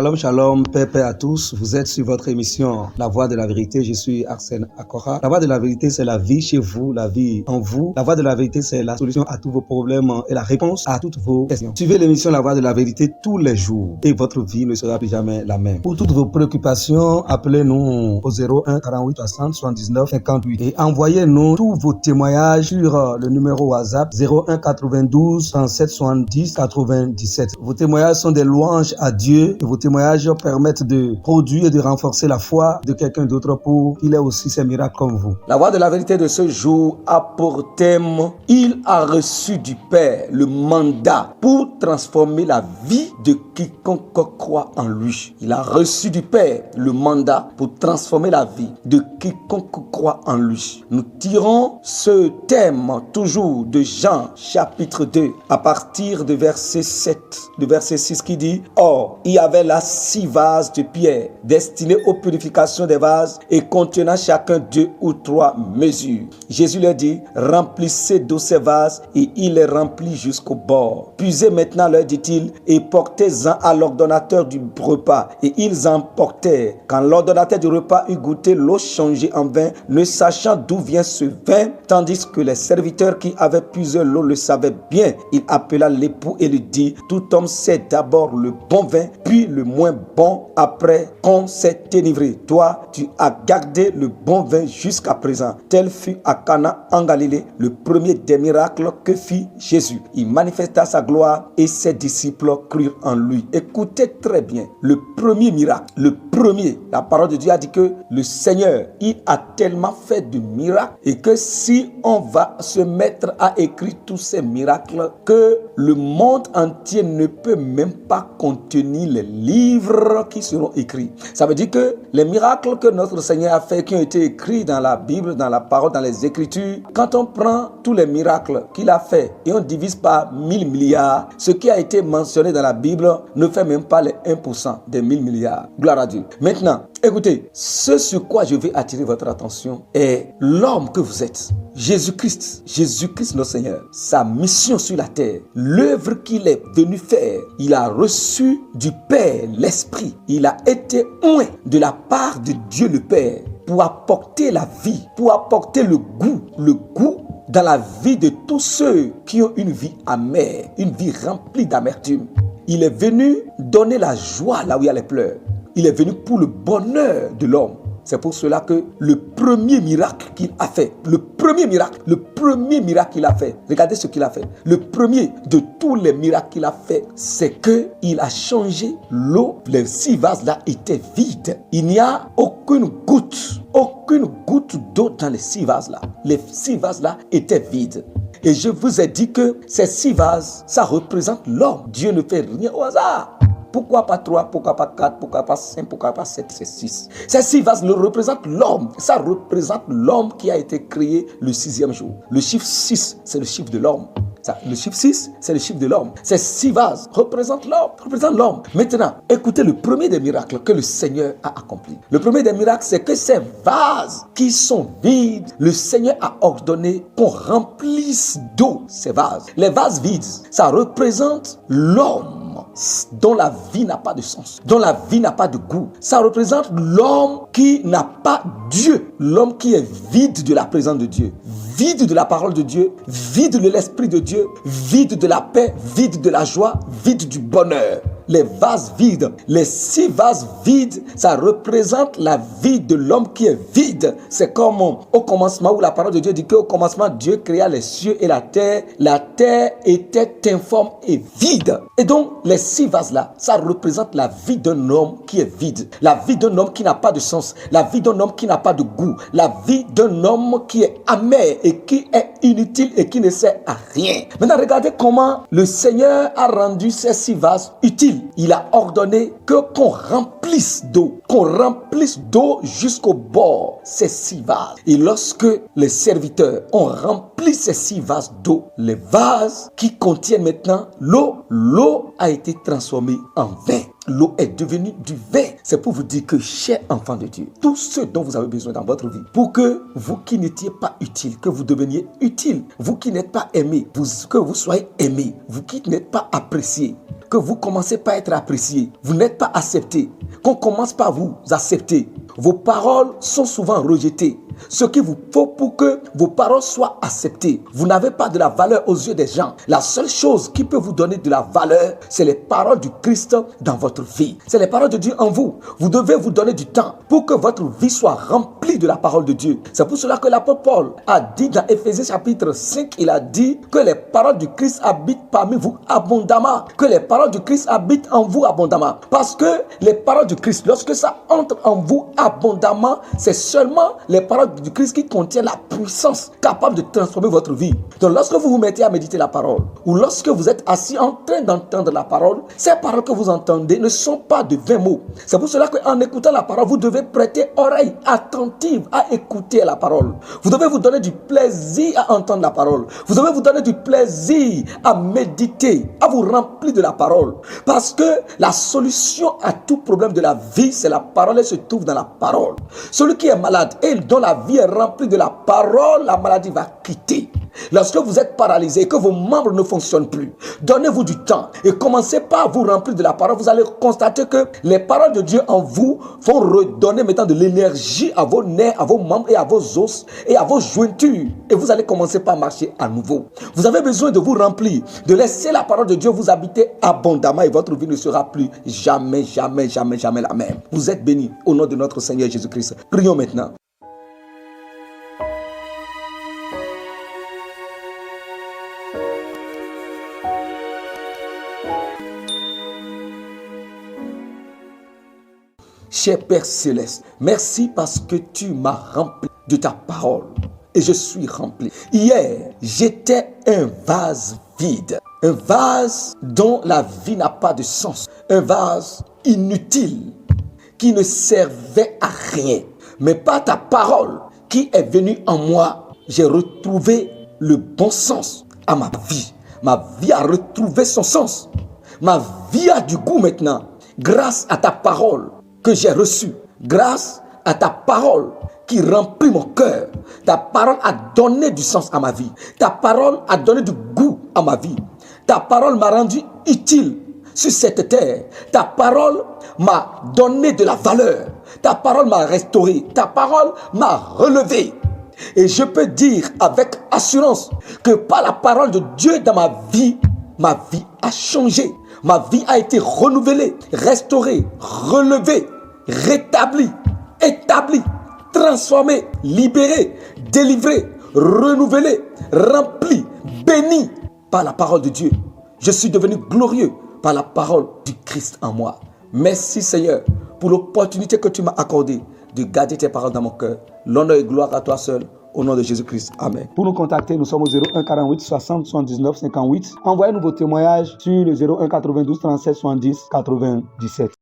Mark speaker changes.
Speaker 1: Shalom, shalom, paix, paix à tous. Vous êtes sur votre émission La Voix de la Vérité. Je suis Arsène Akora. La Voix de la Vérité, c'est la vie chez vous, la vie en vous. La Voix de la Vérité, c'est la solution à tous vos problèmes et la réponse à toutes vos questions. Suivez l'émission La Voix de la Vérité tous les jours et votre vie ne sera plus jamais la même. Pour toutes vos préoccupations, appelez-nous au 01 48 60 79 58 et envoyez-nous tous vos témoignages sur le numéro WhatsApp 01 92 37 70 97. Vos témoignages sont des louanges à Dieu et vos témoignages permettent de produire et de renforcer la foi de quelqu'un d'autre pour qu'il ait aussi ses miracles comme vous. La Voix de la Vérité de ce jour a pour thème « Il a reçu du Père le mandat pour transformer la vie de quiconque croit en lui. » Il a reçu du Père le mandat pour transformer la vie de quiconque croit en lui. Nous tirons ce thème toujours de Jean chapitre 2 à partir de verset 7, de verset 6 qui dit « Or, il y avait là 6 vases de pierre destinés aux purifications des vases et contenant chacun 2 ou 3 mesures. Jésus leur dit, remplissez d'eau ces vases et il les remplit jusqu'au bord. Puisez maintenant, leur dit-il, et portez-en à l'ordonnateur du repas. Et ils en portèrent. Quand l'ordonnateur du repas eut goûté l'eau changée en vin, ne sachant d'où vient ce vin, tandis que les serviteurs qui avaient puisé l'eau le savaient bien, il appela l'époux et lui dit, tout homme sait d'abord le bon vin, puis le moins bon après qu'on s'est enivré. Toi, tu as gardé le bon vin jusqu'à présent. Tel fut à Cana en Galilée le premier des miracles que fit Jésus. Il manifesta sa gloire et ses disciples crurent en lui. Écoutez très bien, le premier miracle, la parole de Dieu a dit que le Seigneur, il a tellement fait de miracles et que si on va se mettre à écrire tous ces miracles, que le monde entier ne peut même pas contenir les livres qui seront écrits. Ça veut dire que les miracles que notre Seigneur a fait, qui ont été écrits dans la Bible, dans la parole, dans les Écritures, quand on prend tous les miracles qu'il a fait et on divise par 1000 milliards, ce qui a été mentionné dans la Bible ne fait même pas les 1% des 1000 milliards. Gloire à Dieu. Maintenant, écoutez, ce sur quoi je vais attirer votre attention est l'homme que vous êtes. Jésus-Christ notre Seigneur, sa mission sur la terre, l'œuvre qu'il est venu faire, il a reçu du Père l'Esprit, il a été oint de la part de Dieu le Père pour apporter la vie, pour apporter le goût dans la vie de tous ceux qui ont une vie amère, une vie remplie d'amertume. Il est venu donner la joie là où il y a les pleurs. Il est venu pour le bonheur de l'homme. C'est pour cela que le premier miracle qu'il a fait, le premier miracle qu'il a fait, regardez ce qu'il a fait. Le premier de tous les miracles qu'il a fait, c'est qu'il a changé l'eau. Les 6 vases-là étaient vides. Il n'y a aucune goutte d'eau dans les 6 vases-là. Les 6 vases-là étaient vides. Et je vous ai dit que ces 6 vases, ça représente l'homme. Dieu ne fait rien au hasard. Pourquoi pas 3, pourquoi pas 4, pourquoi pas 5, pourquoi pas 7, c'est 6. Ces 6 vases représentent l'homme. Ça représente l'homme qui a été créé le 6e jour. Le chiffre 6, c'est le chiffre de l'homme. Le chiffre 6, c'est le chiffre de l'homme. Ces 6 vases représentent l'homme. Maintenant, écoutez le premier des miracles que le Seigneur a accompli. Le premier des miracles, c'est que ces vases qui sont vides, le Seigneur a ordonné qu'on remplisse d'eau ces vases. Les vases vides, ça représente l'homme dont la vie n'a pas de sens, dont la vie n'a pas de goût. Ça représente l'homme qui n'a pas Dieu, l'homme qui est vide de la présence de Dieu, vide de la parole de Dieu, vide de l'esprit de Dieu, vide de la paix, vide de la joie, vide du bonheur. Les vases vides, les 6 vases vides, ça représente la vie de l'homme qui est vide. C'est comme au commencement où la parole de Dieu dit qu'au commencement Dieu créa les cieux et la terre était informe et vide. Et donc les 6 vases-là, ça représente la vie d'un homme qui est vide, la vie d'un homme qui n'a pas de sens, la vie d'un homme qui n'a pas de goût, la vie d'un homme qui est amer et qui est inutile et qui ne sert à rien. Maintenant, regardez comment le Seigneur a rendu ces 6 vases utiles. Il a ordonné qu'on remplisse d'eau jusqu'au bord ces 6 vases. Et lorsque les serviteurs ont rempli ces 6 vases d'eau, les vases qui contiennent maintenant l'eau a été transformée en vin. L'eau est devenue du vin. C'est pour vous dire que, chers enfants de Dieu, tout ce dont vous avez besoin dans votre vie, pour que vous qui n'étiez pas utile, que vous deveniez utile, vous qui n'êtes pas aimé, que vous soyez aimé, vous qui n'êtes pas apprécié, que vous commencez par être apprécié, vous n'êtes pas accepté, qu'on commence par vous accepter. Vos paroles sont souvent rejetées. Ce qu'il vous faut pour que vos paroles soient acceptées. Vous n'avez pas de la valeur aux yeux des gens. La seule chose qui peut vous donner de la valeur, c'est les paroles du Christ dans votre vie. C'est les paroles de Dieu en vous. Vous devez vous donner du temps pour que votre vie soit remplie de la parole de Dieu. C'est pour cela que l'apôtre Paul a dit dans Éphésiens chapitre 5, il a dit que les paroles du Christ habitent parmi vous abondamment. Que les paroles du Christ habitent en vous abondamment. Parce que les paroles du Christ, lorsque ça entre en vous abondamment, c'est seulement les paroles du Christ qui contient la puissance capable de transformer votre vie. Donc lorsque vous vous mettez à méditer la parole, ou lorsque vous êtes assis en train d'entendre la parole, ces paroles que vous entendez ne sont pas de vains mots. C'est pour cela qu'en écoutant la parole, vous devez prêter oreille attentive à écouter la parole. Vous devez vous donner du plaisir à entendre la parole. Vous devez vous donner du plaisir à méditer, à vous remplir de la parole. Parce que la solution à tout problème de la vie, c'est la parole, elle se trouve dans la parole. Celui qui est malade et dont la vie est remplie de la parole, la maladie va quitter. Lorsque vous êtes paralysé et que vos membres ne fonctionnent plus, donnez-vous du temps et commencez par vous remplir de la parole. Vous allez constater que les paroles de Dieu en vous vont redonner maintenant de l'énergie à vos nerfs, à vos membres et à vos os et à vos jointures. Et vous allez commencer par marcher à nouveau. Vous avez besoin de vous remplir, de laisser la parole de Dieu vous habiter abondamment et votre vie ne sera plus jamais la même. Vous êtes bénis au nom de notre Seigneur Jésus-Christ. Prions maintenant. Cher Père Céleste, merci parce que tu m'as rempli de ta parole et je suis rempli. Hier, j'étais un vase vide, un vase dont la vie n'a pas de sens, un vase inutile qui ne servait à rien. Mais par ta parole qui est venue en moi, j'ai retrouvé le bon sens à ma vie. Ma vie a retrouvé son sens. Ma vie a du goût maintenant grâce à ta parole que j'ai reçu, grâce à ta parole qui remplit mon cœur. Ta parole a donné du sens à ma vie. Ta parole a donné du goût à ma vie. Ta parole m'a rendu utile sur cette terre. Ta parole m'a donné de la valeur. Ta parole m'a restauré. Ta parole m'a relevé. Et je peux dire avec assurance que par la parole de Dieu dans ma vie a changé. Ma vie a été renouvelée, restaurée, relevée, rétablie, établie, transformée, libérée, délivrée, renouvelée, remplie, bénie par la parole de Dieu. Je suis devenu glorieux par la parole du Christ en moi. Merci Seigneur pour l'opportunité que tu m'as accordée de garder tes paroles dans mon cœur. L'honneur et gloire à toi seul. Au nom de Jésus-Christ. Amen. Pour nous contacter, nous sommes au 01 48 60 79 58. Envoyez-nous vos témoignages sur le 01 92 37 70 97.